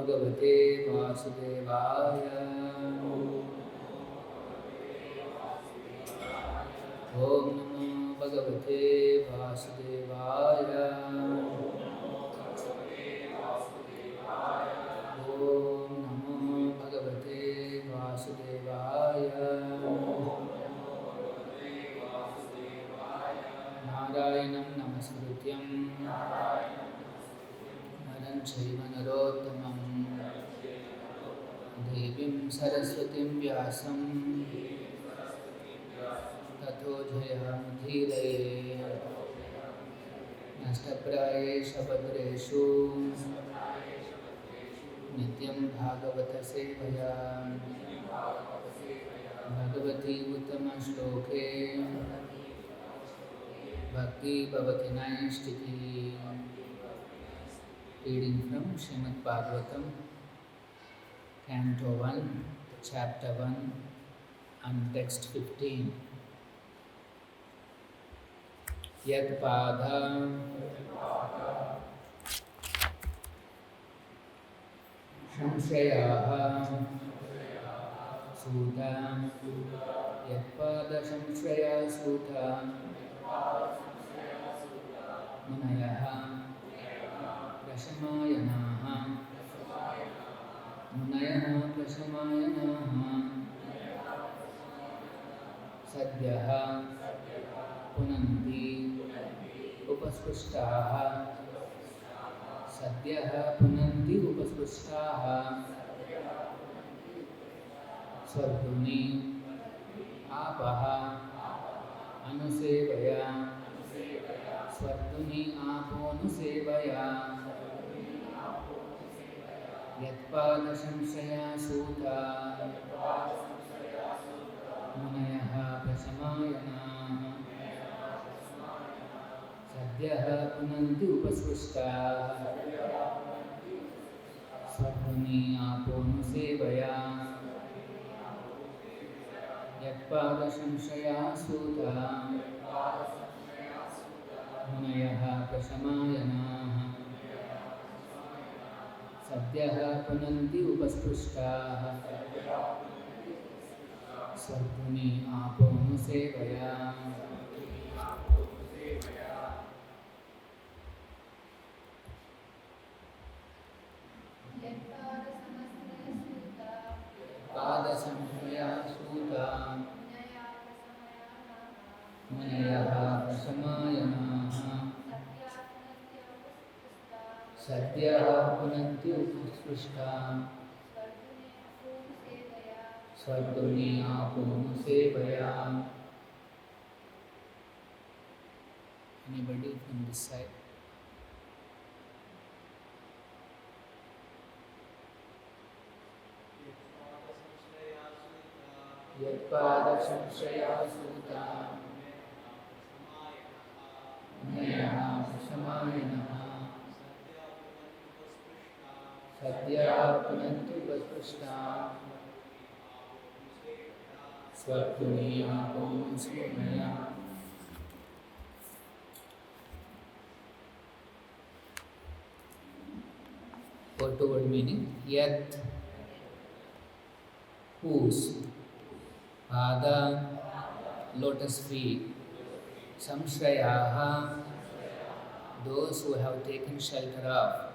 Bhagavate Vasudevaya. Om Namo Bhagavate Vasudevaya. Om Namo Bhagavate Vasudevaya. Narayanam Namaskrityam Naram Chaiva Narottamam Devim Saraswatim Vyasam Tato Jayamudhiraye Nashtaprayesha Bhadreshu Nityam Bhagavata Sevaya Bhagavati Uttama Shloke Bhakti Bhavati Naistiti. Reading from Srimad Bhagavatam, Canto 1, Chapter 1, and Text 15. Yat Pada Shamshayaha Sutta Yat Pada Shamshaya Sutta Munayaha Prashamayanaha Munayaha Prashamayanaha Sadhyaha Punanti Upasprushtaha Sadhyaha Punanti Upasprushtaha Swadhuni Apaha Anusevaya Swadhuni Aponusevaya Yatpada Shamshaya Sutta Munayaha Prashamayanaha Sadhyaha Punanti Upasprushtaha Swadhuni Aponusevaya Yatpada Shamshaya Sutta Munayaha Prashamayanaha Sadhyaha Punanti Upasprushtaha Swadhuni Aponusevaya. Pada Samshaya Sutta Munayaha Prashamayanaha Sadhyaha Punanti Upasprushtaha Swadhuni Aponusevaya. Anybody from this side? Yatpada Shamshaya Sutta Munayaha Prashamayanaha Sadhyaha Punanti Upasprushtaha Swadhuni Aponusevaya. Word to word meaning. Yat, whose, Pada, lotus feet, Samshrayaha, those who have taken shelter of,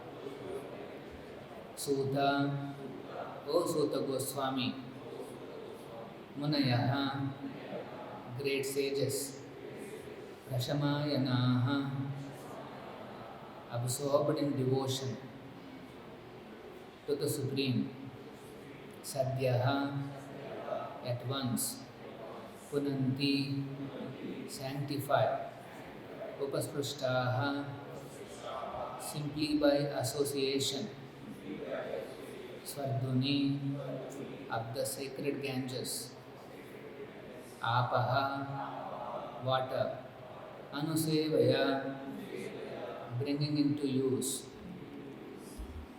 Sutta, O Sutta Goswami, Munayaha, great sages, Prashamayanaha, absorbed in devotion to the Supreme, Sadhyaha, at once, Punanti, sanctified, Upasprushtaha, simply by association, Swadhuni, of the sacred Ganges, Apaha, water, Anusevaya, bringing into use.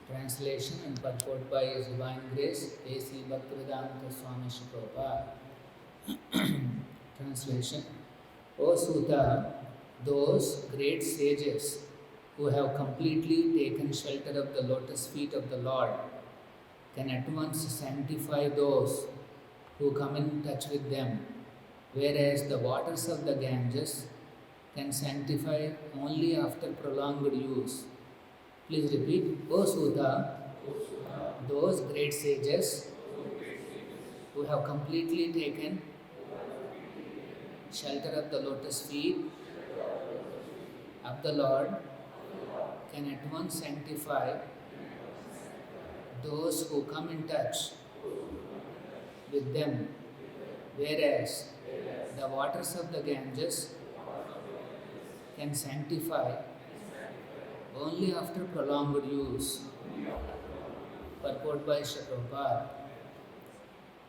Translation and purport by His Divine Grace, A.C. Bhaktivedanta Swami Prabhupada. Translation. O Sutta, those great sages who have completely taken shelter of the lotus feet of the Lord can at once sanctify those who come in touch with them, whereas the waters of the Ganges can sanctify only after prolonged use. Please repeat. O Sudha, those great sages who have completely taken shelter of the lotus feet of the Lord can at once sanctify those who come in touch with them, whereas the waters of the Ganges can sanctify only after prolonged use. Purport by Prabhupada.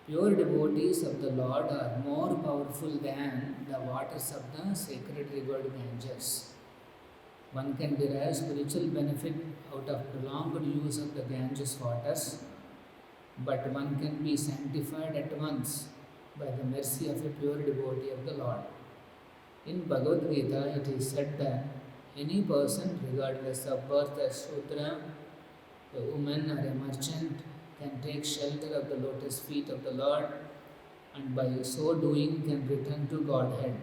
Pure devotees of the Lord are more powerful than the waters of the sacred river Ganges. One can derive spiritual benefit out of prolonged use of the Ganges waters, but one can be sanctified at once by the mercy of a pure devotee of the Lord. In Bhagavad Gita, it is said that any person, regardless of birth, a Shudra, a woman, or a merchant, can take shelter of the lotus feet of the Lord, and by so doing can return to Godhead.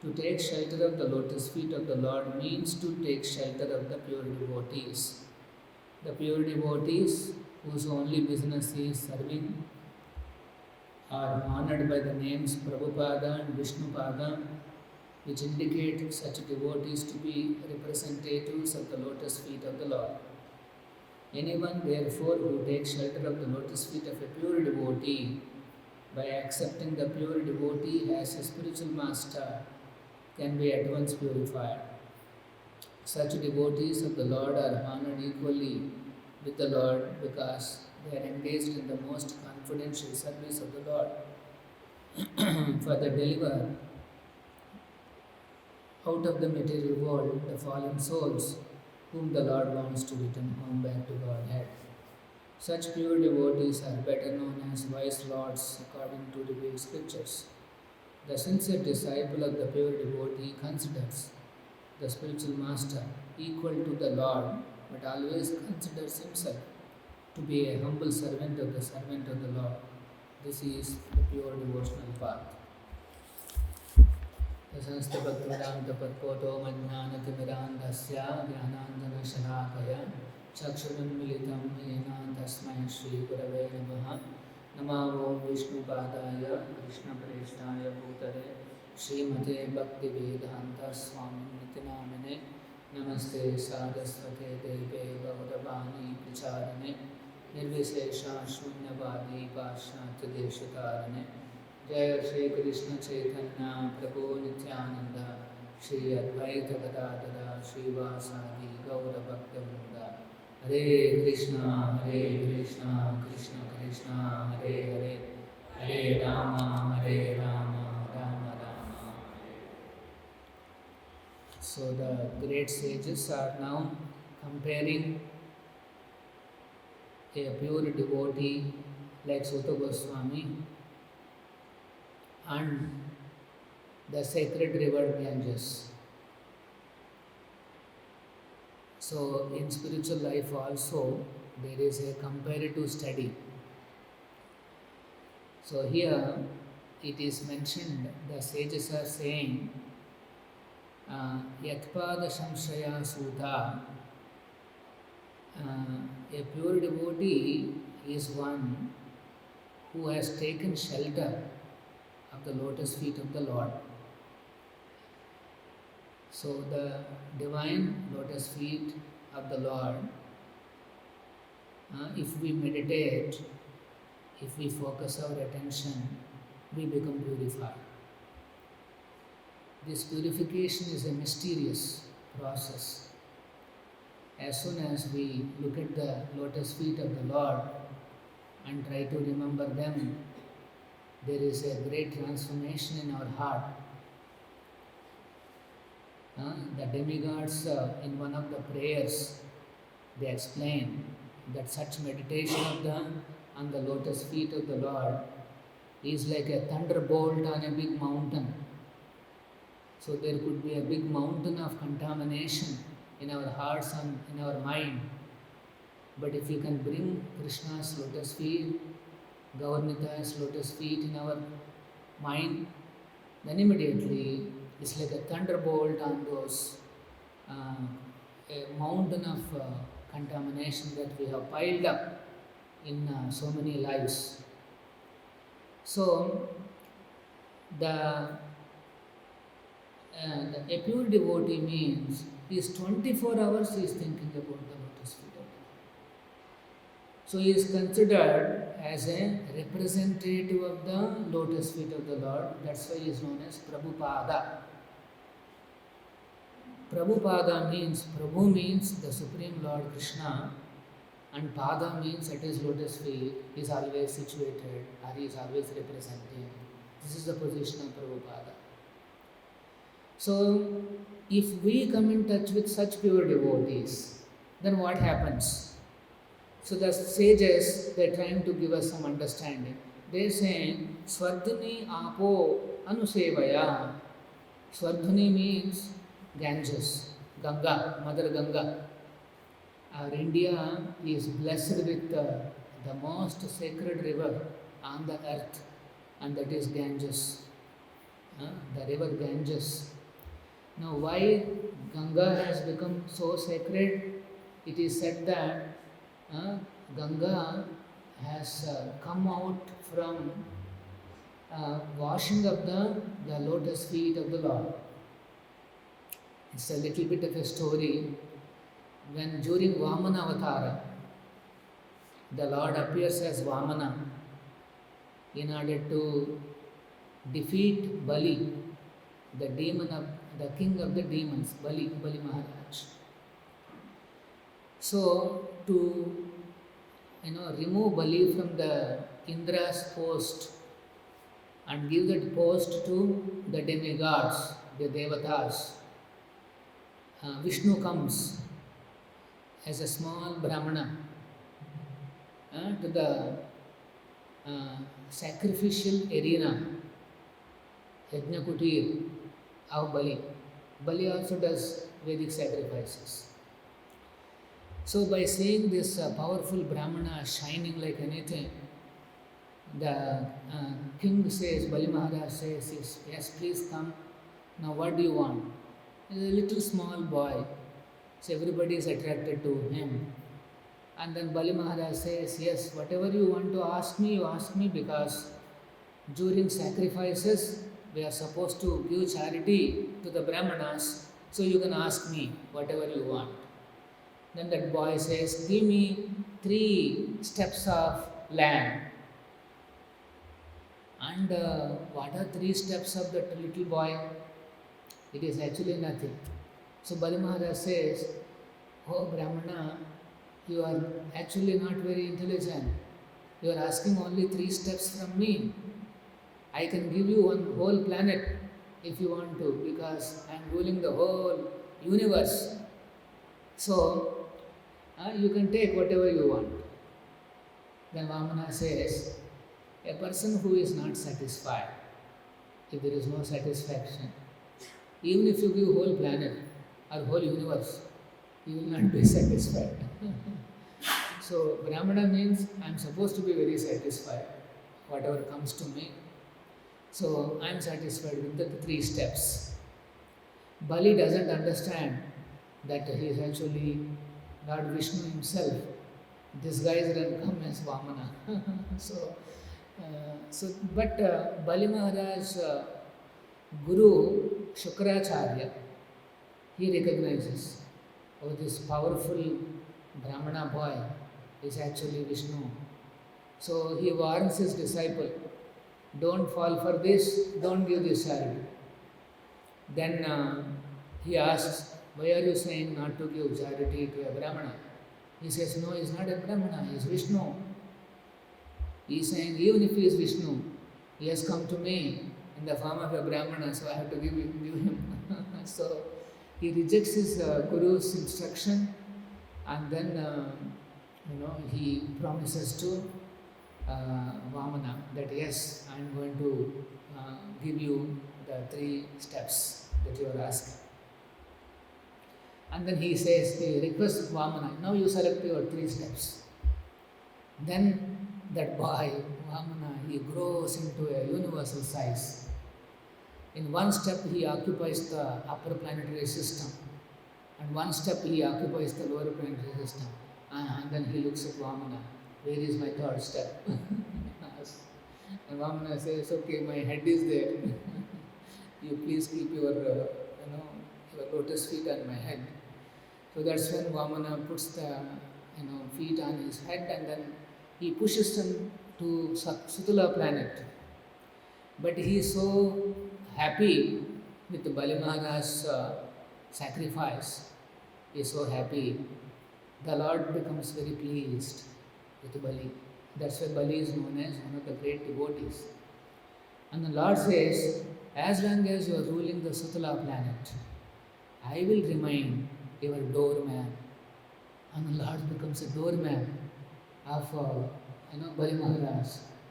To take shelter of the lotus feet of the Lord means to take shelter of the pure devotees. The pure devotees, whose only business is serving, are honored by the names Prabhupada and Vishnupada, which indicate such devotees to be representatives of the lotus feet of the Lord. Anyone, therefore, who takes shelter of the lotus feet of a pure devotee by accepting the pure devotee as a spiritual master can be at once purified. Such devotees of the Lord are honored equally with the Lord because they are engaged in the most confidential service of the Lord. Further, deliver out of the material world the fallen souls whom the Lord wants to return home back to Godhead. Such pure devotees are better known as wise lords according to revealed scriptures. The sincere disciple of the pure devotee considers the spiritual master equal to the Lord, but always considers himself to be a humble servant of the Lord. This is the pure devotional path. Tasansta Bhaktivedanta Padpoto Majnanatimirandasya Jnananjana Chakshuranmilitam Yena Tasmai Shri Gurave Namaha Namo Vishnu Padaya Krishna Preshtaya Bhutare Srimate Bhaktivedanta Swami Nitinamine Namaste Saraswate Deve Gauravani Pracharane Nirvishesha Shunyavadi Pashnat Deshatarane Jaya Shri Krishna Chaitanya Prabhu Nityananda Shri Advaita Gadadara Shri Vasadi Gaura Bhaktivinoda Hare Krishna Krishna Krishna Hare Hare Hare Rama Rama Rama. So the great sages are now comparing a pure devotee like Sutta Goswami and the sacred river Ganges. So in spiritual life also there is a comparative study. So here it is mentioned, the sages are saying Yatpada Samshaya Sudha, a pure devotee is one who has taken shelter of the lotus feet of the Lord. So the divine lotus feet of the Lord, if we meditate, if we focus our attention, we become purified. This purification is a mysterious process. As soon as we look at the lotus feet of the Lord and try to remember them, there is a great transformation in our heart. The demigods in one of the prayers, they explain that such meditation on the lotus feet of the Lord is like a thunderbolt on a big mountain. So there could be a big mountain of contamination in our hearts and in our mind. But if we can bring Krishna's lotus feet, Gaura lotus feet in our mind, then immediately it's like a thunderbolt on those a mountain of contamination that we have piled up in so many lives. So the a pure devotee means he is 24 hours he is thinking about the lotus feet of the Lord. So he is considered as a representative of the lotus feet of the Lord. That's why he is known as Prabhupada. Prabhupada means, Prabhu means the Supreme Lord Krishna, and Pada means at his lotus feet he is always situated or he is always representing. This is the position of Prabhupada. So, if we come in touch with such pure devotees, then what happens? So the sages, they are trying to give us some understanding. They are saying, Swardhani apo anusevaya. Swardhani means Ganges, Ganga, Mother Ganga. Our India is blessed with the most sacred river on the earth, and that is Ganges, the river Ganges. Now, why Ganga has become so sacred? It is said that Ganga has come out from washing of the lotus feet of the Lord. It's a little bit of a story. When during Vamana Avatara, the Lord appears as Vamana in order to defeat Bali, the demon of the king of the demons, Bali Maharaj. So to remove Bali from the Indra's post and give that post to the demigods, the Devatas, Vishnu comes as a small Brahmana to the sacrificial arena, Yajna Kutir of Bali. Bali also does Vedic sacrifices. So by seeing this powerful Brahmana shining like anything, the king says, Bali Maharaj says, yes, please come. Now what do you want? He's a little small boy. So everybody is attracted to him. And then Bali Maharaj says, yes, whatever you want to ask me, you ask me, because during sacrifices, we are supposed to give charity to the Brahmanas, so you can ask me whatever you want. Then that boy says, give me 3 steps of land. And what are 3 steps of that little boy? It is actually nothing. So Bali Maharaj says, oh Brahmana, you are actually not very intelligent. You are asking only 3 steps from me. I can give you one whole planet if you want to, because I am ruling the whole universe. So, you can take whatever you want. Then Vamana says, a person who is not satisfied, if there is no satisfaction, even if you give whole planet or whole universe, you will not be satisfied. So, Brahmana means I am supposed to be very satisfied, whatever comes to me. So, I am satisfied with the 3 steps. Bali doesn't understand that he is actually Lord Vishnu himself, disguised and come as Vamana. But Bali Maharaj's Guru Shukracharya, he recognizes, oh, this powerful Brahmana boy is actually Vishnu. So he warns his disciple, don't fall for this, don't give this charity. Then he asks, why are you saying not to give charity to a Brahmana? He says, no, he is not a Brahmana, he is Vishnu. He is saying, even if he is Vishnu, he has come to me in the form of a Brahmana, so I have to give him. So he rejects his Guru's instruction, and then he promises to Vamana that yes, I am going to give you the 3 steps that you are asking. And then he says, he requests Vamana, now you select your 3 steps. Then that boy, Vamana, he grows into a universal size. In one step he occupies the upper planetary system, and one step he occupies the lower planetary system. And then he looks at Vamana, where is my 3rd step? And Vamana says, okay, my head is there. You please keep your, your lotus feet on my head. So that's when Vamana puts the, feet on his head, and then he pushes him to Sutula planet. But he is so happy with the Bali Maharaj's sacrifice. He is so happy. The Lord becomes very pleased with Bali. That's why Bali is known as one of the great devotees. And the Lord says, as long as you are ruling the Sutala planet, I will remain your doorman. And the Lord becomes a doorman of Bali Maharaj.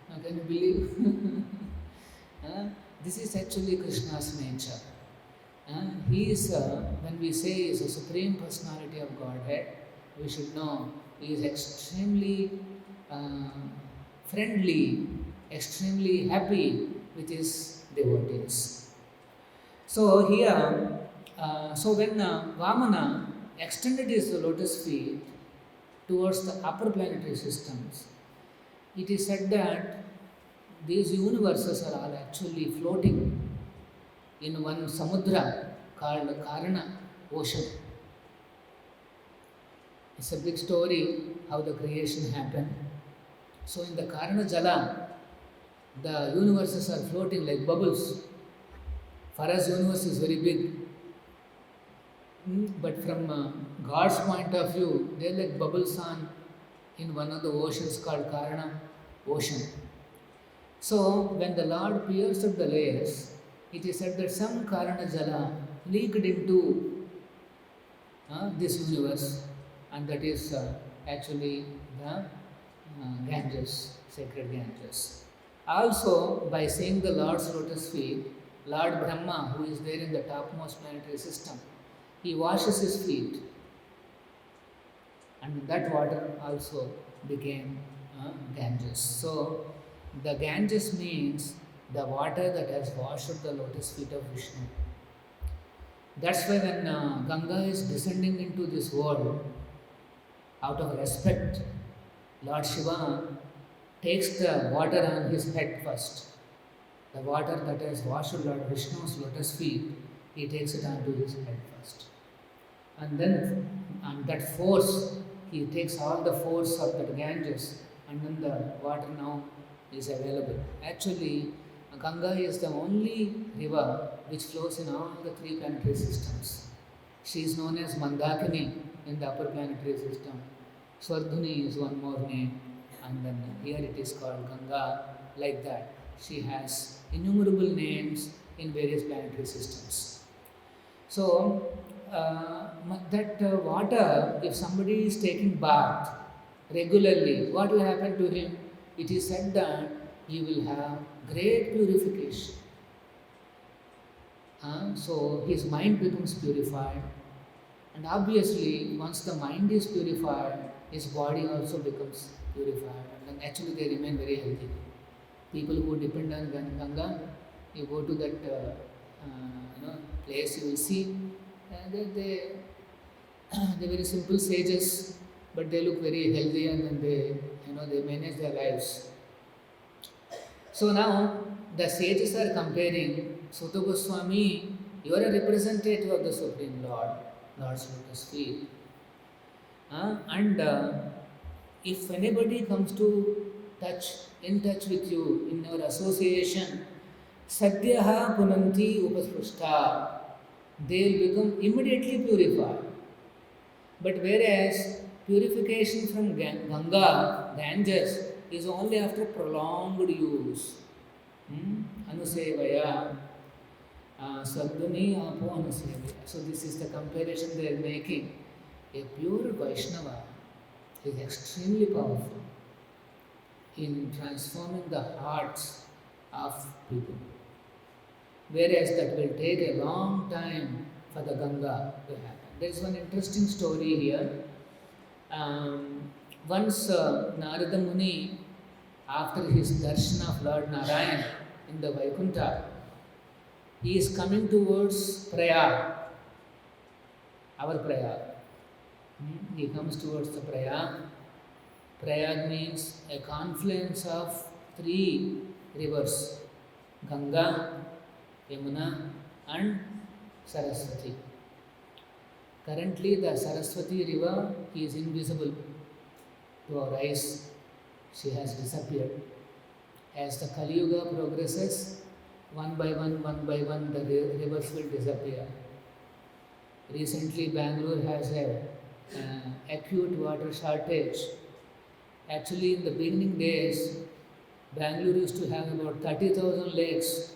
Now can you believe? This is actually Krishna's nature. He is, when we say he is a supreme personality of Godhead, we should know he is extremely friendly, extremely happy with his devotees. So here, when Vamana extended his lotus feet towards the upper planetary systems, it is said that these universes are all actually floating in one samudra called Karana ocean. It's a big story how the creation happened. So in the Karana Jala, the universes are floating like bubbles. For us, universe is very big. But from God's point of view, they are like bubbles in one of the oceans called Karana ocean. So when the Lord pierced up the layers, it is said that some Karana Jala leaked into this universe, and that is actually the Ganges, sacred Ganges. Also, by seeing the Lord's lotus feet, Lord Brahma, who is there in the topmost planetary system, he washes his feet, and that water also became Ganges. So, the Ganges means the water that has washed the lotus feet of Vishnu. That's why when Ganga is descending into this world, out of respect, Lord Shiva takes the water on his head first. The water that has washed Lord Vishnu's lotus feet, he takes it onto his head first. And then, on that force, he takes all the force of the Ganges, and then the water now is available. Actually, Ganga is the only river which flows in all the 3 planetary systems. She is known as Mandakini in the upper planetary system. Swardhuni is one more name, and then here it is called Ganga, like that. She has innumerable names in various planetary systems. So, that water, if somebody is taking bath regularly, what will happen to him? It is said that he will have great purification. So his mind becomes purified, and obviously once the mind is purified, his body also becomes purified, and then actually they remain very healthy. People who depend on Ganga, you go to that place, you will see they're very simple sages, but they look very healthy, and then they manage their lives. So now the sages are comparing, Sutta Goswami, you are a representative of the Supreme Lord, Lord's lotus feet. And if anybody comes to in touch with you, in your association, Satya punanti upaspushta, they will become immediately purified. But whereas purification from Ganga, Ganges, is only after prolonged use. Anusevaya, Sadhuni apo anusevaya. So this is the comparison they are making. A pure Vaishnava is extremely powerful in transforming the hearts of people. Whereas that will take a long time for the Ganga to happen. there is one interesting story here. Once Narada Muni, after his darshan of Lord Narayan in the Vaikuntha, he is coming towards Prayag, our Prayag. He comes towards the Prayag. Prayag means a confluence of three rivers, Ganga, Yamuna and Saraswati. Currently the Saraswati river is invisible to our eyes. She has disappeared. As the Kali Yuga progresses, one by one, the rivers will disappear. Recently, Bangalore has a acute water shortage. Actually, in the beginning days, Bangalore used to have about 30,000 lakes.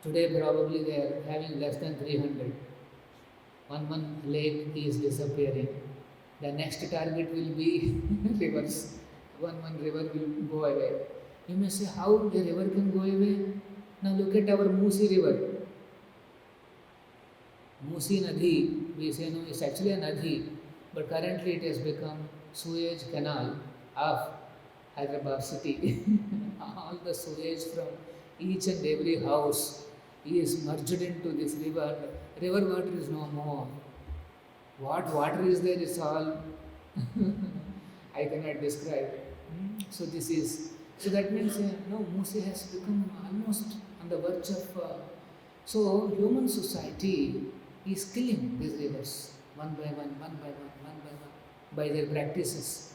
Today, probably they are having less than 300. One lake is disappearing. The next target will be rivers. One river will go away. You may say, how a river can go away? Now look at our Musi river. Musi Nadhi, we say no, it's actually a Nadhi, but currently it has become sewage canal of Hyderabad city. All the sewage from each and every house is merged into this river. River water is no more. What water is there is all I cannot describe. So that means Musi has become almost on the verge of. So human society is killing these rivers one by one by their practices.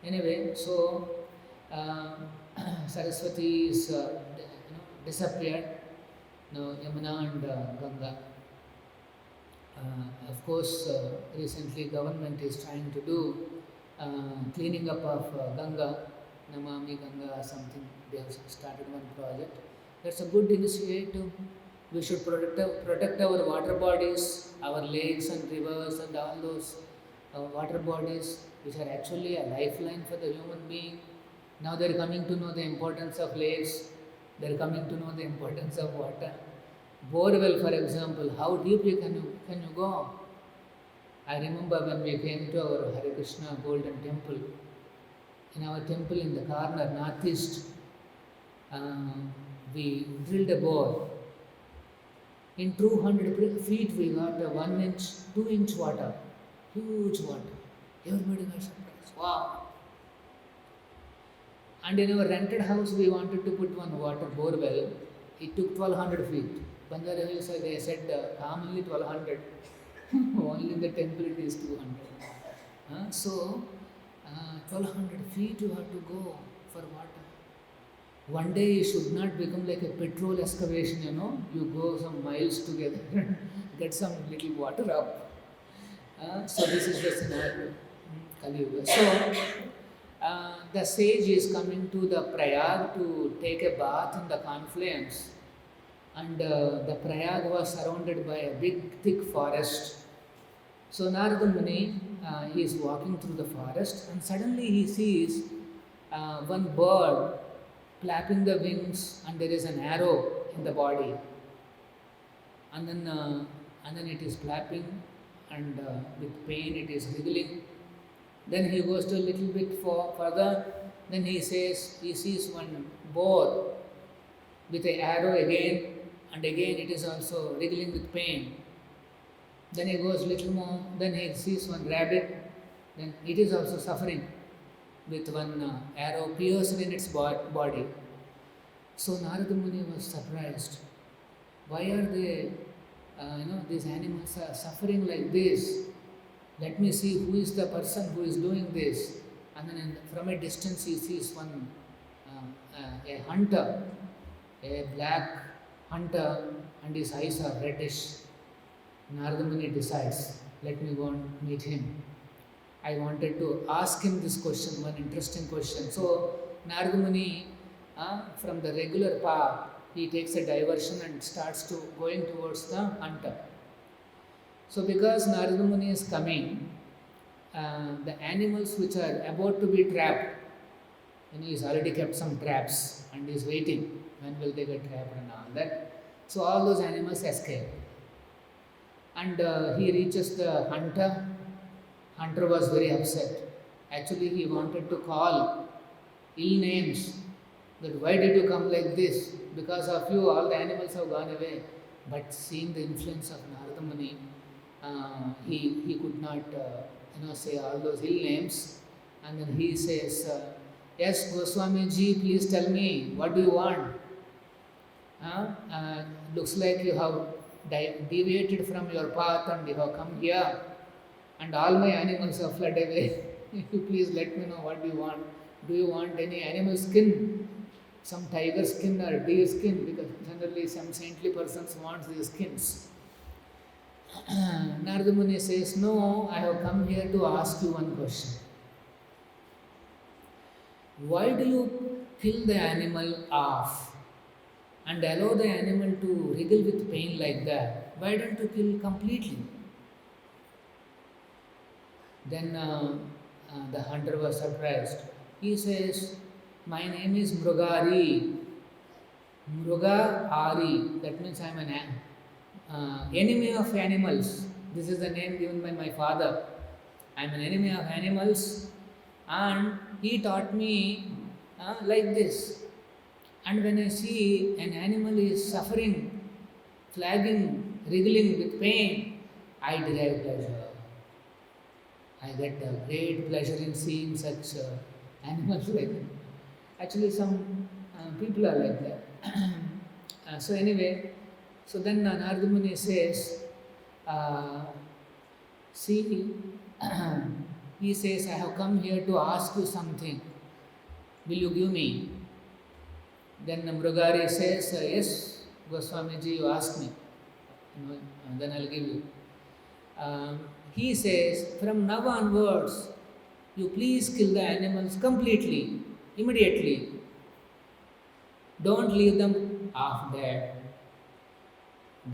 Anyway, so Saraswati is disappeared. Now Yamuna and Ganga. Of course, recently government is trying to do cleaning up of Ganga, Namami Ganga, something. They have started one project. That's a good initiative. We should protect our water bodies, our lakes and rivers and all those water bodies which are actually a lifeline for the human being. Now they are coming to know the importance of lakes. They are coming to know the importance of water. Borewell, for example, how deeply can you go? I remember when we came to our Hare Krishna Golden Temple. In our temple in the corner, northeast, we drilled a bore. In 200 feet, we got a 1 inch, 2 inch water. Huge water. Everybody got surprised. Wow. And in our rented house, we wanted to put one water borewell. It took 1200 feet. Bandara Hills, they said calmly 1200. Only in the temple it is 200. So, 1200 feet you have to go for water. One day you should not become like a petrol excavation, You go some miles together and get some little water up. So this is the scenario. Kali Yuga. So, the sage is coming to the Prayag to take a bath in the confluence. And the Prayag was surrounded by a big, thick forest. So Narada Muni, he is walking through the forest and suddenly he sees one bird flapping the wings and there is an arrow in the body. And then it is flapping and with pain it is wriggling. Then he goes to a little bit further. Then he sees one boar with an arrow again, and again it is also wriggling with pain. Then he goes little more. Then he sees one rabbit. Then it is also suffering with one arrow pierced in its body. So Narada Muni was surprised. Why are they, these animals are suffering like this? Let me see who is the person who is doing this. And then from a distance he sees one, a hunter, a black hunter, and his eyes are reddish. Narada Muni decides, let me go and meet him. I wanted to ask him this question, one interesting question. So Narada Muni, from the regular path, he takes a diversion and starts to going towards the hunter. So because Narada Muni is coming, the animals which are about to be trapped, he's already kept some traps and is waiting. When will they get trapped and all that? So all those animals escape. and he reaches the hunter. Hunter was very upset. Actually, he wanted to call ill names, that why did you come like this? Because of you, all the animals have gone away. But seeing the influence of Narada Muni, he could not say all those ill names. And then he says, yes, Goswami ji, please tell me, what do you want? Looks like you have deviated from your path and you have come here, and all my animals have fled away. You please let me know what do you want. Do you want any animal skin? Some tiger skin or deer skin? Because generally some saintly persons want these skins. Narada Muni says, no, I have come here to ask you one question. Why do you kill the animal off and allow the animal to wriggle with pain like that? Why don't you kill completely? Then the hunter was surprised. He says, my name is Mrugari. Mruga Ari. That means I am an enemy of animals. This is the name given by my father. I am an enemy of animals, and he taught me like this. And when I see an animal is suffering, flagging, wriggling with pain, I derive pleasure. I get a great pleasure in seeing such animals like that. Actually, some people are like that. So anyway, so then Narada Muni says, see, he says, I have come here to ask you something. Will you give me? Then Mrugari says, yes, Goswami ji, you ask me. Then I'll give you. He says, from now onwards, you please kill the animals completely, immediately. Don't leave them half dead.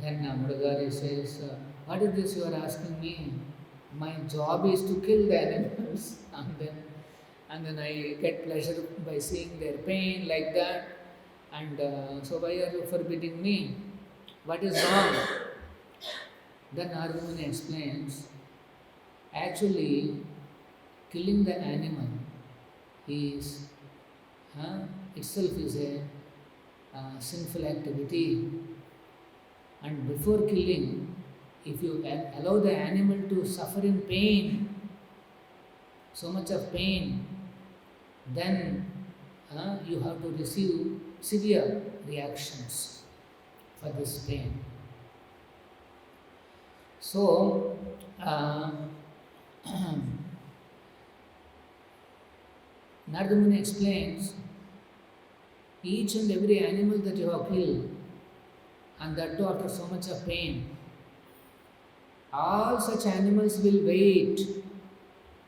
Then Mrugari says, what is this you are asking me? My job is to kill the animals. And then I get pleasure by seeing their pain like that. And so why are you forbidding me? What is wrong? Then Narada Muni explains, actually killing the animal is itself is a sinful activity. And before killing, if you allow the animal to suffer in pain, so much of pain, then you have to receive severe reactions for this pain. So, Narada Muni explains, each and every animal that you have killed, and that too after so much of pain, all such animals will wait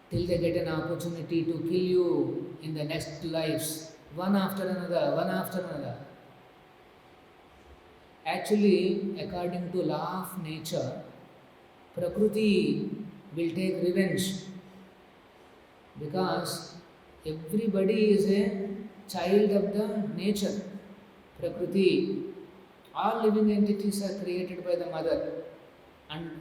till they get an opportunity to kill you in the next lives, one after another, one after another. Actually, according to law of nature, Prakriti will take revenge, because everybody is a child of the nature, Prakriti. All living entities are created by the mother. And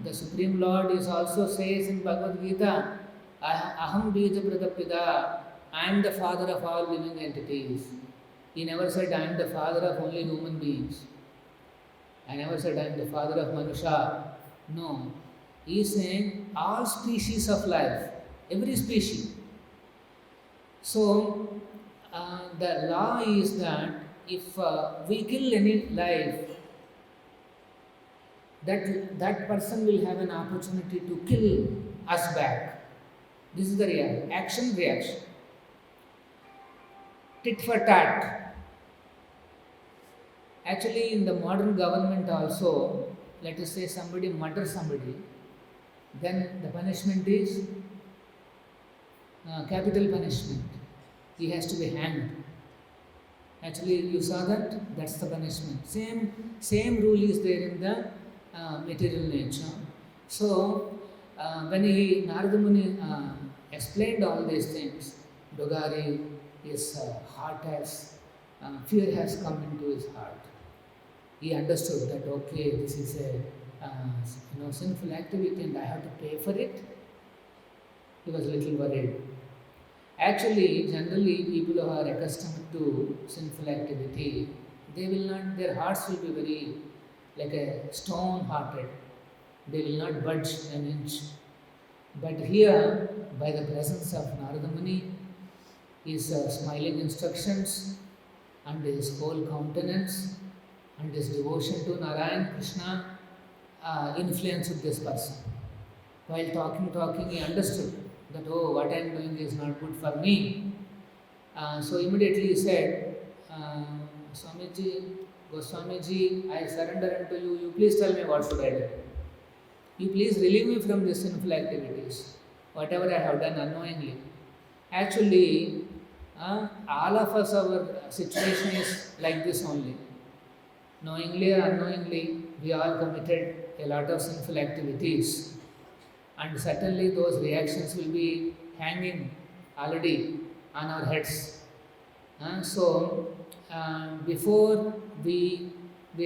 the Supreme Lord is also says in Bhagavad Gita, Aham Bija Pradapida, I am the father of all living entities. He never said I am the father of only human beings. I never said I am the father of Manusha. No. He is saying all species of life, every species. So, the law is that if we kill any life, that person will have an opportunity to kill us back. This is the action reaction. Tit for tat. Actually, in the modern government also, let us say somebody murders somebody, then the punishment is capital punishment. He has to be hanged. Actually, you saw that? That's the punishment. Same rule is there in the material nature. So, when Narada Muni explained all these things, Dogari, his heart has, fear has come into his heart. He understood that, okay, this is sinful activity and I have to pay for it? He was a little worried. Actually, generally, people who are accustomed to sinful activity, they will not, their hearts will be very like a stone hearted. They will not budge an inch. But here, by the presence of Narada Muni, his smiling instructions and his whole countenance and his devotion to Narayan Krishna influenced this person. While talking, he understood that, oh, what I am doing is not good for me. So immediately he said, Swamiji, Goswamiji, I surrender unto you. You please tell me what should I do. You please relieve me from these sinful activities, whatever I have done unknowingly. Actually, all of us, our situation is like this only. Knowingly or unknowingly, we all committed a lot of sinful activities. And certainly those reactions will be hanging already on our heads. Before we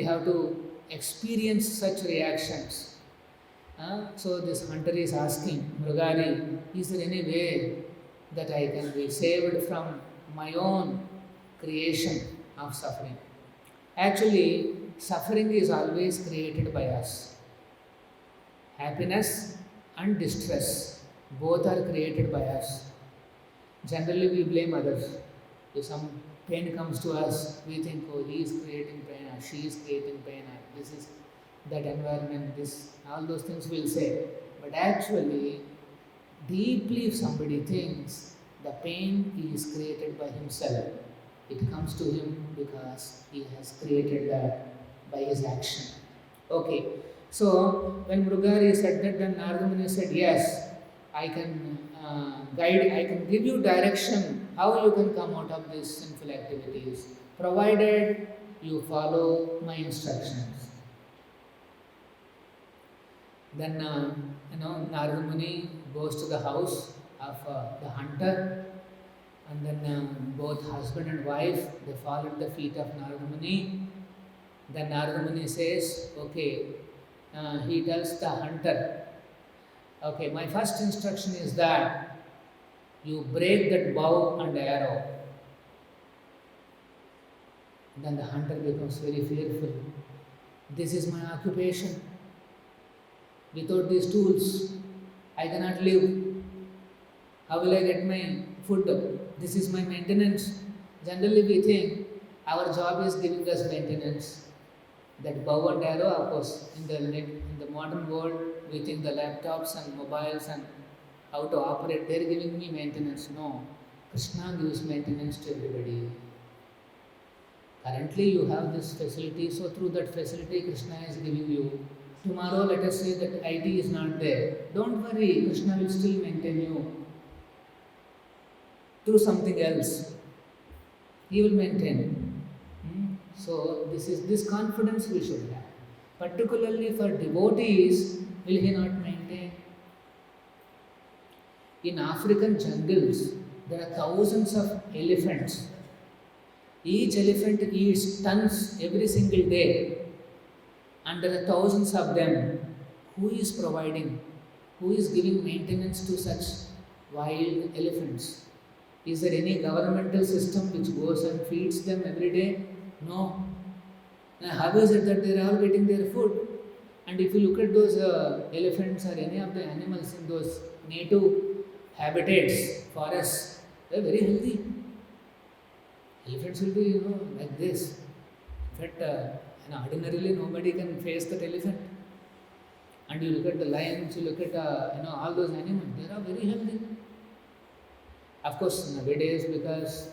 have to experience such reactions. So this hunter is asking, Mrugari, is there any way that I can be saved from my own creation of suffering? Actually, suffering is always created by us. Happiness and distress, both are created by us. Generally, we blame others. If some pain comes to us, we think, oh, he is creating pain, or she is creating pain, or this is that environment, this, all those things we'll say. But actually, deeply, if somebody thinks the pain is created by himself, it comes to him because he has created that by his action. Okay, so when Mrugari said that, then Narada Muni said, yes, I can guide, I can give you direction how you can come out of these sinful activities, provided you follow my instructions. Then, Narada Muni goes to the house of the hunter, and then both husband and wife, they fall at the feet of Narada Muni. Then Narada Muni says, okay, he tells the hunter, okay, my first instruction is that you break that bow and arrow. Then the hunter becomes very fearful. This is my occupation. Without these tools, I cannot live. How will I get my food? This is my maintenance. Generally, we think our job is giving us maintenance. That bow and arrow, of course, in the modern world, we think the laptops and mobiles and how to operate, they are giving me maintenance. No, Krishna gives maintenance to everybody. Currently, you have this facility, so through that facility, Krishna is giving you. Tomorrow, let us say that IT is not there. Don't worry, Krishna will still maintain you through something else. He will maintain. So this confidence we should have. Particularly for devotees, will he not maintain? In African jungles, there are thousands of elephants. Each elephant eats tons every single day. And there are thousands of them. Who is providing? Who is giving maintenance to such wild elephants? Is there any governmental system which goes and feeds them every day? No. Now, how is it that they are all getting their food? And if you look at those elephants or any of the animals in those native habitats, forests, they are very healthy. Elephants will be, like this. In fact, ordinarily nobody can face that elephant. And you look at the lions, you look at all those animals, they are very healthy. Of course, nowadays, because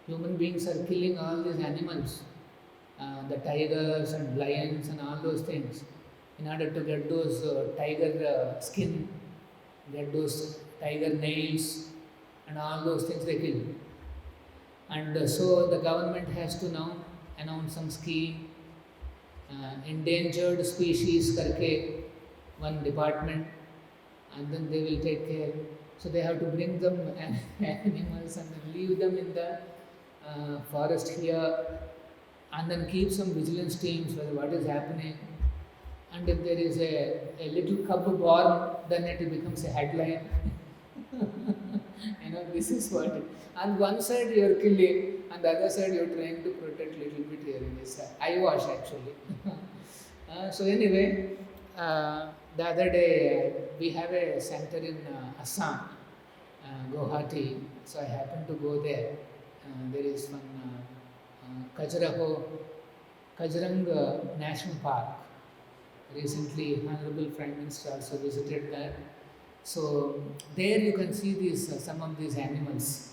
human beings are killing all these animals, the tigers and lions and all those things, in order to get those tiger skin, get those tiger nails, and all those things they kill. And so the government has to now announce some scheme, endangered species karke, one department, and then they will take care. So they have to bring them animals and then leave them in the forest here, and then keep some vigilance teams whether what is happening. And if there is a little cub born, then it becomes a headline. This is what it. On one side you are killing, on the other side you are trying to protect little bit here in this eyewash actually. So anyway, the other day we have a center in Assam, Guwahati. So I happened to go there. There is one Kajrang National Park. Recently, Honorable Prime Minister also visited that. So there you can see these some of these animals.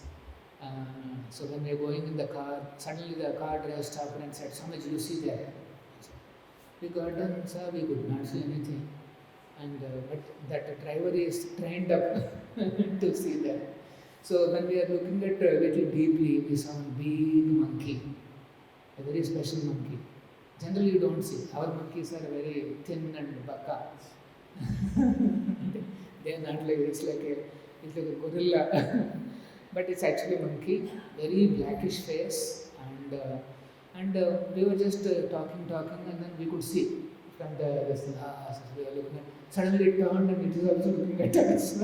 So when we are going in the car, suddenly the car driver stopped and said, "So much you see there." We got down, sir, we could not see anything. And but that driver is trained up to see that. So when we are looking at a little deeply, we saw a big monkey, a very special monkey. Generally you don't see. Our monkeys are very thin and baka. They are not like this, it's like a gorilla. But it's actually a monkey, very blackish face, and we were just talking, and then we could see from this we were looking at. Suddenly it turned and it is also looking at us.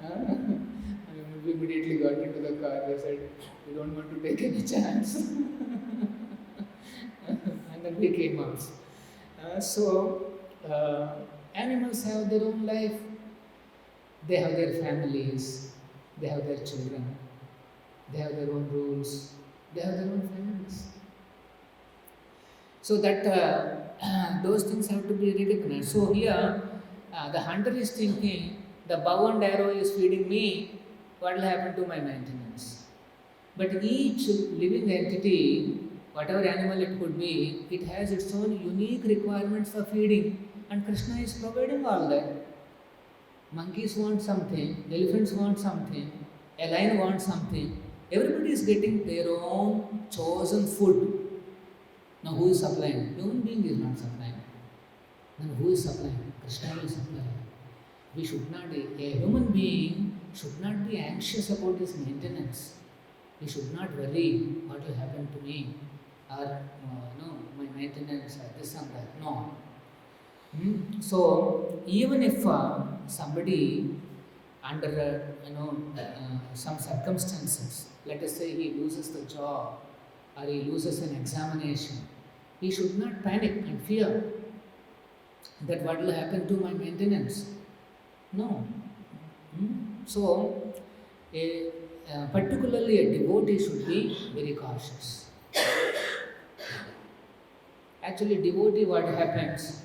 And we immediately got into the car. They said, "We don't want to take any chance." And then we came out. Animals have their own life. They have their families. They have their children. They have their own rules. They have their own families. So that those things have to be recognized. So here, the hunter is thinking, the bow and arrow is feeding me, what will happen to my maintenance? But each living entity, whatever animal it could be, it has its own unique requirements for feeding, and Krishna is providing all that. Monkeys want something, elephants want something, a lion wants something. Everybody is getting their own chosen food. Now who is supplying? Human being is not supplying. Then who is supplying? Krishna is supplying. We should not, a human being should not be anxious about his maintenance. He should not worry what will happen to me, or my maintenance, or this and that. No. So even if somebody under some circumstances, let us say he loses the job or he loses an examination, he should not panic and fear that what will happen to my maintenance. No. So particularly a devotee should be very cautious. Actually, devotee, what happens?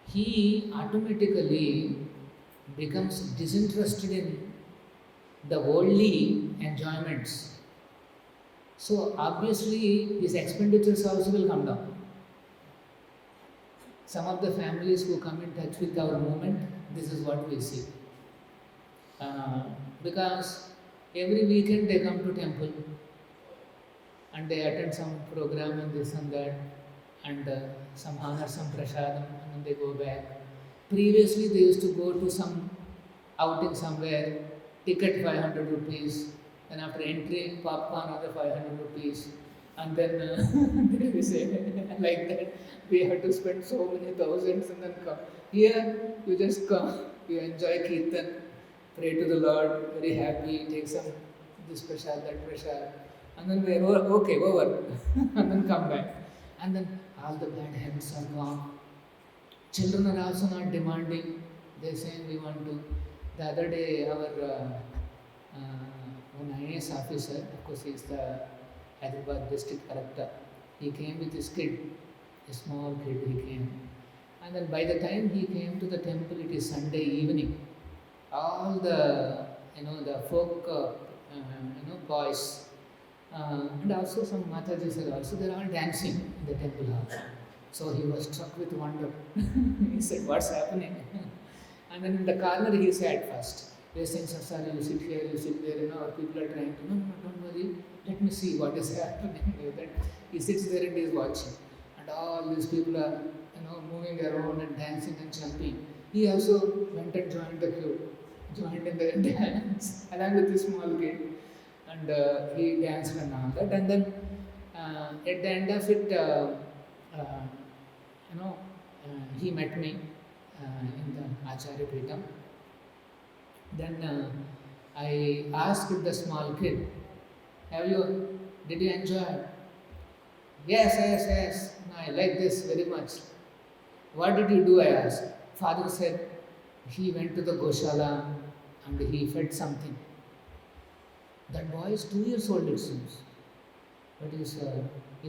He automatically becomes disinterested in the worldly enjoyments. So obviously his expenditures also will come down. Some of the families who come in touch with our movement, this is what we see. Because every weekend they come to temple and they attend some program and this and that, and some honor, some prasadam, and then they go back. Previously they used to go to some outing somewhere, ticket 500 rupees, then after entry, popcorn another 500 rupees, and then there is like that, we have to spend so many thousands and then come. Here, you just come, you enjoy Kirtan, pray to the Lord, very happy, take some this prasad, that prasad, and then we are okay, over, and then come back. And then all the bad habits are gone. Children are also not demanding, they are saying we want to. The other day, our one IAS officer, of course he is the Hyderabad district collector, he came with his kid, a small kid he came. And then by the time he came to the temple, it is Sunday evening. All the, the folk, boys, and also some Matajis are also, they are all dancing in the temple hall. So he was struck with wonder. He said, "What's happening?" And then in the corner he sat first. They are saying, "Sir, you sit here, you sit there, our people are trying to, no, don't worry, let me see what is happening." That he sits there and he is watching. And all these people are, moving around and dancing and jumping. He also went and joined the queue, joined in the dance, along with this small kid. And he danced and all that. And then at the end of it, you know, he met me in the Acharya Peetham. Then I asked the small kid, did you enjoy? Yes, yes, yes. No, I like this very much. What did you do? I asked. Father said he went to the Goshala and he fed something. That boy is 2 years old, it seems. But he's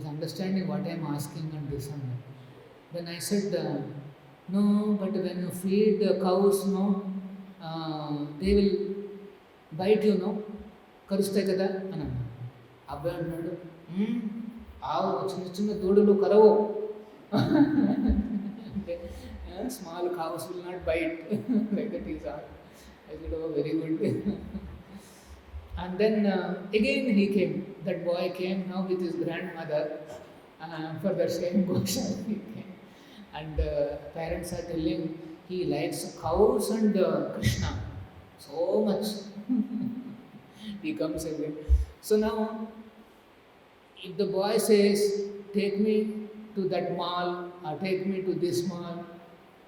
understanding what I am asking and this and that. Then I said, no, but when you feed the cows, no, they will bite you, no? కరుస్తాయి కదా అని అన్నాడు. అబ్బాయి అన్నాడు, ఆవు చిన్న చిన్న దూడలు కరవు. Small cows will not bite. Like that is all. I said, oh, very good. And then again he came. That boy came now with his grandmother for the same Goshala he came. And parents are telling he likes cows and Krishna so much. He comes again. So now, if the boy says, take me to that mall or take me to this mall,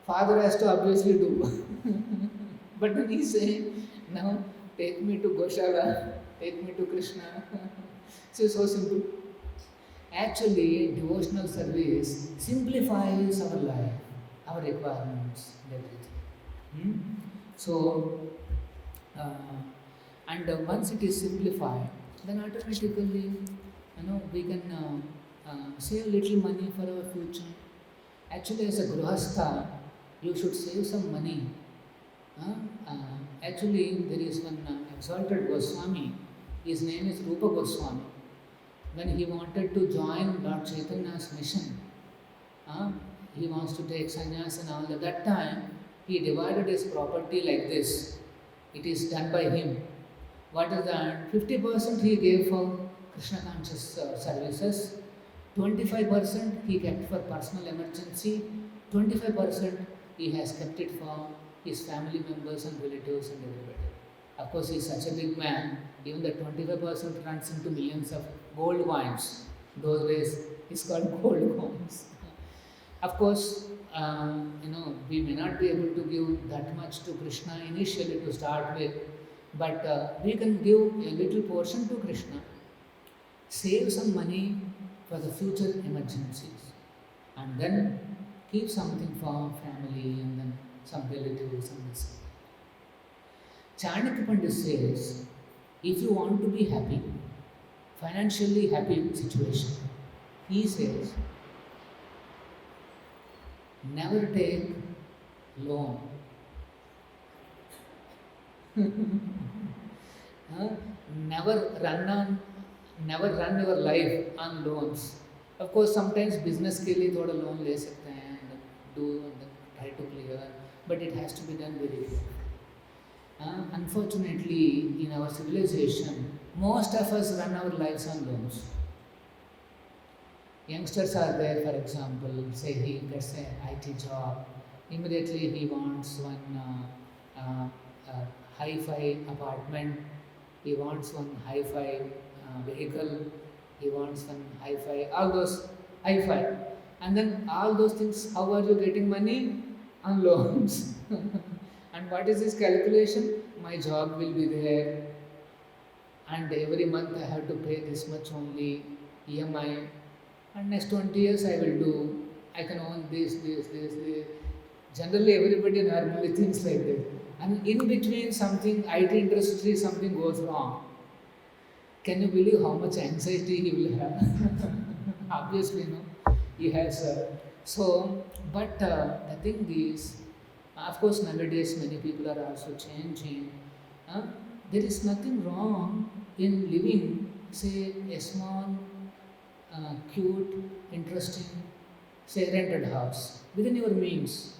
father has to obviously do. But when he says, now take me to Goshala, take me to Krishna, it's so simple. Actually, devotional service simplifies our life, our requirements, and everything. So, and once it is simplified, then automatically, we can save little money for our future. Actually, as a grihastha, you should save some money. Actually, there is one exalted Goswami. His name is Rupa Goswami. When he wanted to join Lord Chaitanya's mission, he wants to take sannyas and all. At that time, he divided his property like this. It is done by him. What is that? 50% he gave for Krishna conscious services, 25% he kept for personal emergency, 25% he has kept it for his family members and relatives and everybody. Of course, he is such a big man, even the 25% runs into millions of gold coins. Those days, it's called gold coins. Of course, we may not be able to give that much to Krishna initially to start with, but we can give a little portion to Krishna, save some money for the future emergencies, and then keep something for family and then some relatives and this. Chanakya Pandit says, if you want to be happy, financially happy situation, he says, never take loan. Never run your life on loans. Of course, sometimes business के लिए थोड़ा loan ले सकते हैं and do and try to clear, but it has to be done very well. Unfortunately, in our civilization, most of us run our lives on loans. Youngsters are there, for example, say he gets an IT job, immediately he wants one hi-fi apartment, he wants one hi-fi vehicle, he wants one hi-fi, all those hi-fi. And then all those things, how are you getting money? On loans. And what is this calculation? My job will be there and every month I have to pay this much only EMI, and next 20 years I will do, I can own this. Generally everybody normally thinks like that. And in between something, IT industry, something goes wrong. Can you believe how much anxiety he will have? Obviously, no. He has. But the thing is, of course, nowadays many people are also changing. There is nothing wrong in living, say, a small, cute, interesting, say, rented house within your means.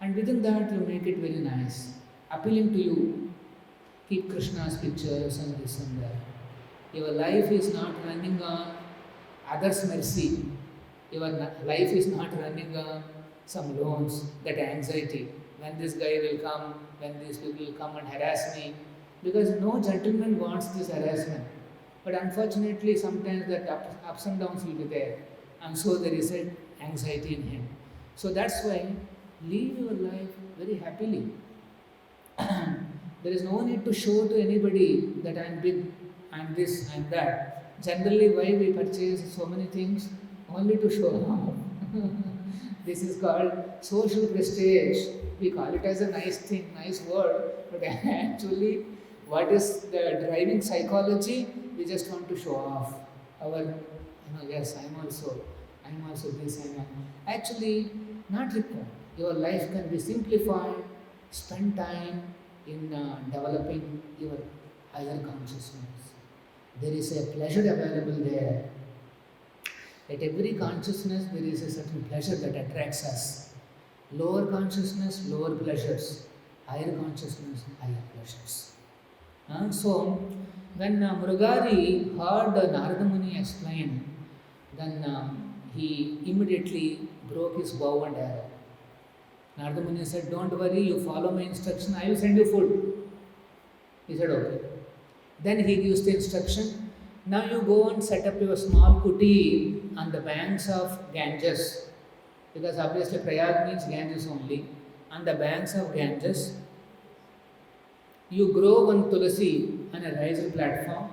And within that, you make it very nice, appealing to you. Keep Krishna's pictures and this and that. Your life is not running on others' mercy. Your life is not running on some loans, that anxiety. When this guy will come, when these people will come and harass me. Because no gentleman wants this harassment. But unfortunately, sometimes that ups and downs will be there. And so there is an anxiety in him. So that's why live your life very happily. There is no need to show to anybody that I am big, I am this, I am that. Generally, why we purchase so many things? Only to show off. This is called social prestige. We call it as a nice thing, nice word, but actually, what is the driving psychology? We just want to show off our, yes, I'm also this, actually not required. Your life can be simplified. Spend time in developing your higher consciousness. There is a pleasure available there. At every consciousness, there is a certain pleasure that attracts us. Lower consciousness, lower pleasures. Higher consciousness, higher pleasures. So, when Mrugari heard Narada Muni explain, then he immediately broke his bow and arrow. Narada Muni said, "Don't worry, you follow my instruction, I will send you food." He said, "Okay." Then he gives the instruction, "Now you go and set up your small kuti on the banks of Ganges." Because obviously Prayag means Ganges only. On the banks of Ganges, you grow one tulasi on a raised platform.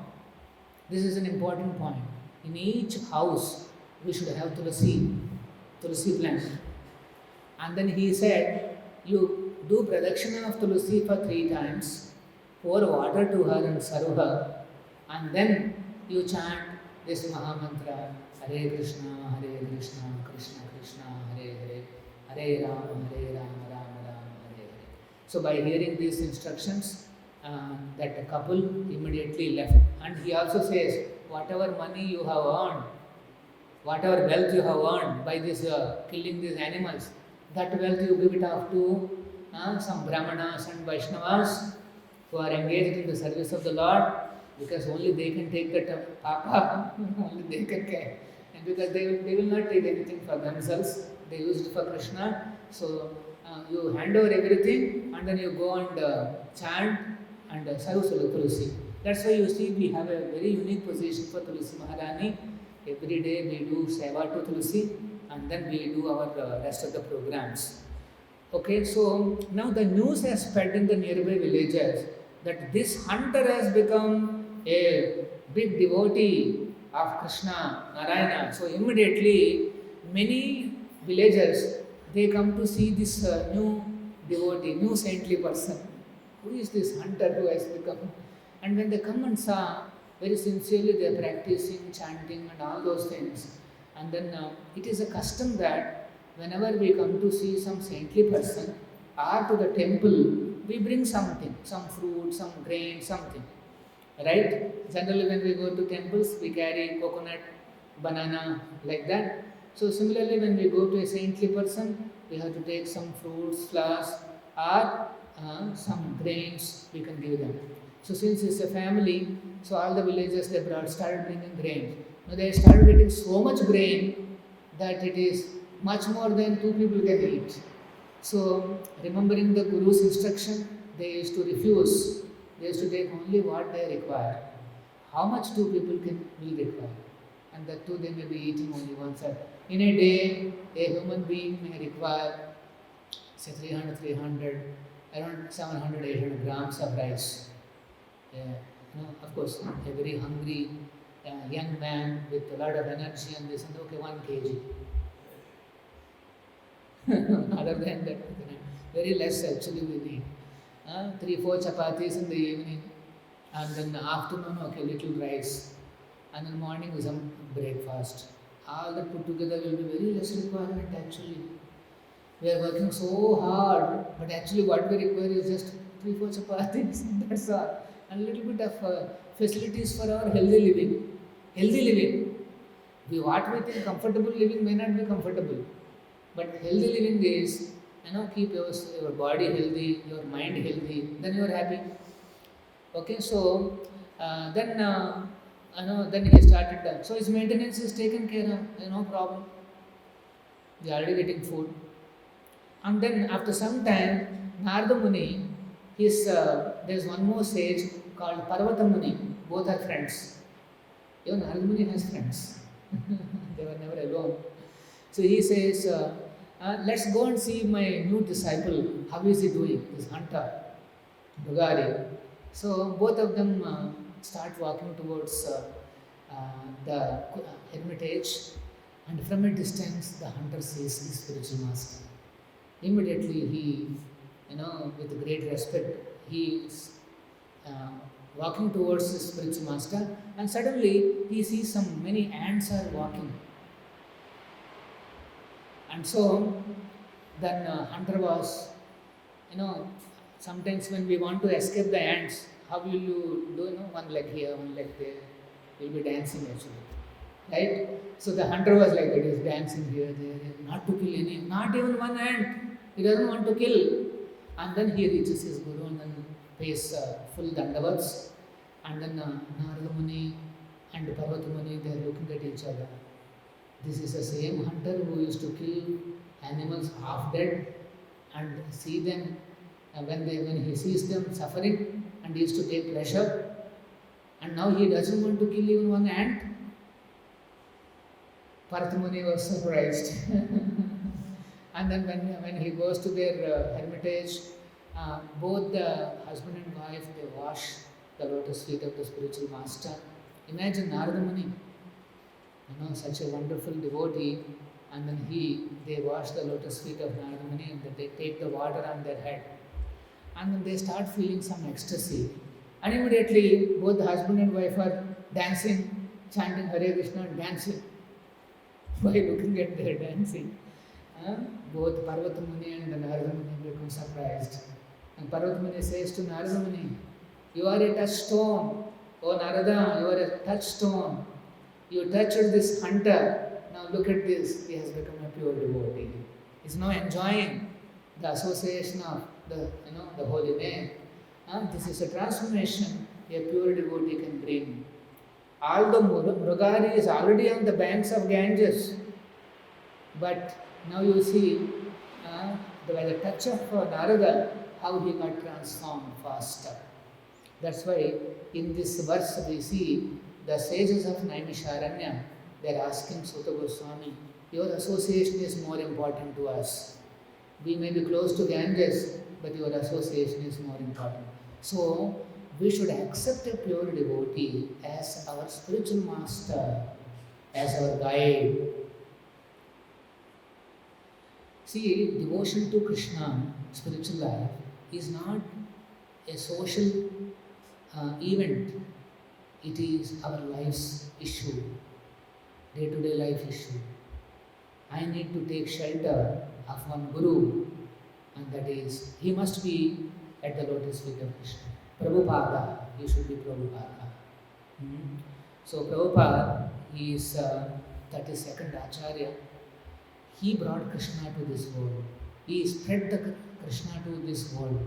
This is an important point. In each house, we should have tulasi plant. And then he said, you do pradakshina of tulasi for 3 times, pour water to her and serve her, and then you chant this Mahamantra, Hare Krishna, Krishna Krishna, Hare Hare, Hare Rama, Rama Rama, Hare Hare. So by hearing these instructions, that couple immediately left. And he also says, whatever money you have earned, whatever wealth you have earned by this killing these animals, that wealth you give it off to some Brahmanas and Vaishnavas who are engaged in the service of the Lord, because only they can take that papa, only they can care. And because they will not take anything for themselves, they use it for Krishna. So you hand over everything and then you go and chant and serve Tulasi. That's why you see we have a very unique position for Tulasi Maharani. Every day we do seva to Tulasi and then we do our rest of the programs. Okay, so now the news has spread in the nearby villages that this hunter has become a big devotee of Krishna, Narayana. So immediately many villagers, they come to see this new devotee, new saintly person. Who is this hunter who has become? And when they come and saw, very sincerely they are practicing, chanting and all those things. And then it is a custom that whenever we come to see some saintly person or to the temple, we bring something, some fruit, some grain, something. Right? Generally when we go to temples, we carry coconut, banana, like that. So similarly when we go to a saintly person, we have to take some fruits, flowers or some grains we can give them. So since it's a family, so all the villagers they started bringing grain. Now they started getting so much grain that it is much more than 2 people can eat. So remembering the Guru's instruction, they used to refuse. They used to take only what they require. How much 2 people will require? And that too they may be eating only once. In a day, a human being may require say 300, around 700, 800 grams of rice. Of course, a very hungry young man with a lot of energy and this and okay, 1 kg. Other than that, very less actually we need. 3-4 chapatis in the evening, and then the afternoon, okay, little rice, and then morning with some breakfast. All that put together will be very less requirement actually. We are working so hard, but actually what we require is just 3-4 chapatis, that's all. And a little bit of facilities for our healthy living. Healthy living. What we think comfortable living may not be comfortable. But healthy living is, keep your body healthy, your mind healthy, then you are happy. Okay, so then he started that. So his maintenance is taken care of, no problem. They are already getting food. And then after some time, Narada Muni, there's one more sage called Pravachanam Muni. Both are friends. Narada Muni has friends. They were never alone. So he says, let's go and see my new disciple. How is he doing? This hunter, Bugari. So both of them start walking towards the hermitage, and from a distance, the hunter sees his spiritual master. Immediately, he, with great respect, he is walking towards his spiritual master, and suddenly he sees many ants are walking. And so then hunter was, sometimes when we want to escape the ants, how will you do? One leg here, one leg there. You'll be dancing actually, right? So the hunter was like that. He's dancing here, there, not to kill any, not even one ant. He doesn't want to kill. And then he reaches his guru and then pays full dandavats. And then Narada Muni and Pravachanam Muni, they are looking at each other. This is the same hunter who used to kill animals half dead and see them when he sees them suffering, and he used to take pleasure, and now he doesn't want to kill even one ant. Paratamuni was surprised. And then when he goes to their hermitage, both the husband and wife, they wash the lotus feet of the spiritual master. Imagine Narada Muni, such a wonderful devotee, and then they wash the lotus feet of Narada Muni, and they take the water on their head, and then they start feeling some ecstasy. And immediately both the husband and wife are dancing, chanting Hare Krishna and dancing. By looking at their dancing, both Parvata Muni and Narada Muni become surprised. And Parvata Muni says to Narada Muni, "You are a touchstone. Oh Narada, you are a touchstone. You touched this hunter. Now look at this. He has become a pure devotee. He is now enjoying the association of the holy name. This is a transformation a pure devotee can bring. Although Mrugari is already on the banks of Ganges, but now you see by the touch of Narada, how he got transformed faster. That's why in this verse we see the sages of Naimisharanya, they are asking Sutta Goswami, your association is more important to us. We may be close to Ganges, but your association is more important. So, we should accept a pure devotee as our spiritual master, as our guide. See, devotion to Krishna, spiritual life, is not a social event. It is our life's issue, day-to-day life issue. I need to take shelter of one Guru, and that is, he must be at the lotus feet of Krishna. Prabhupada, he should be Prabhupada. So Prabhupada, he is 32nd Acharya. He brought Krishna to this world. He spread the Krishna to this world.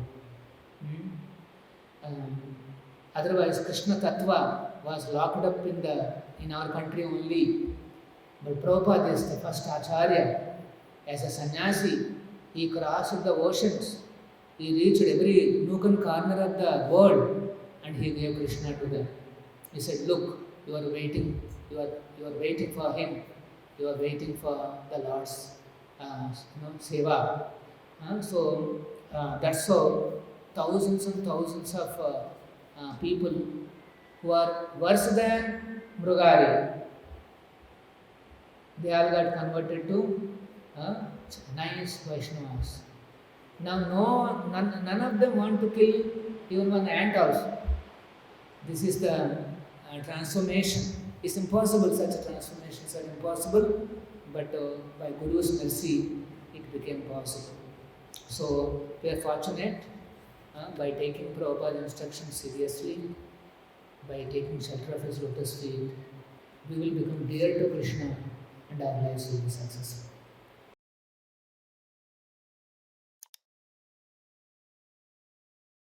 Otherwise, Krishna Tattva was locked up in our country only. But Prabhupada is the first Acharya. As a sannyasi, he crossed the oceans. He reached every nook and corner of the world, and he gave Krishna to them. He said, "Look, you are waiting. You are waiting for him. You are waiting for the Lord's seva." So that's how thousands and thousands of people who are worse than Mrugari, they all got converted to nice Vaishnavas. Now none of them want to kill even one ant also. This is the transformation. It's impossible, such transformations are impossible, but by Guru's mercy, it became possible. So we are fortunate by taking Prabhupada's instructions seriously, by taking shelter of his lotus feet, we will become dear to Krishna and our lives will be successful.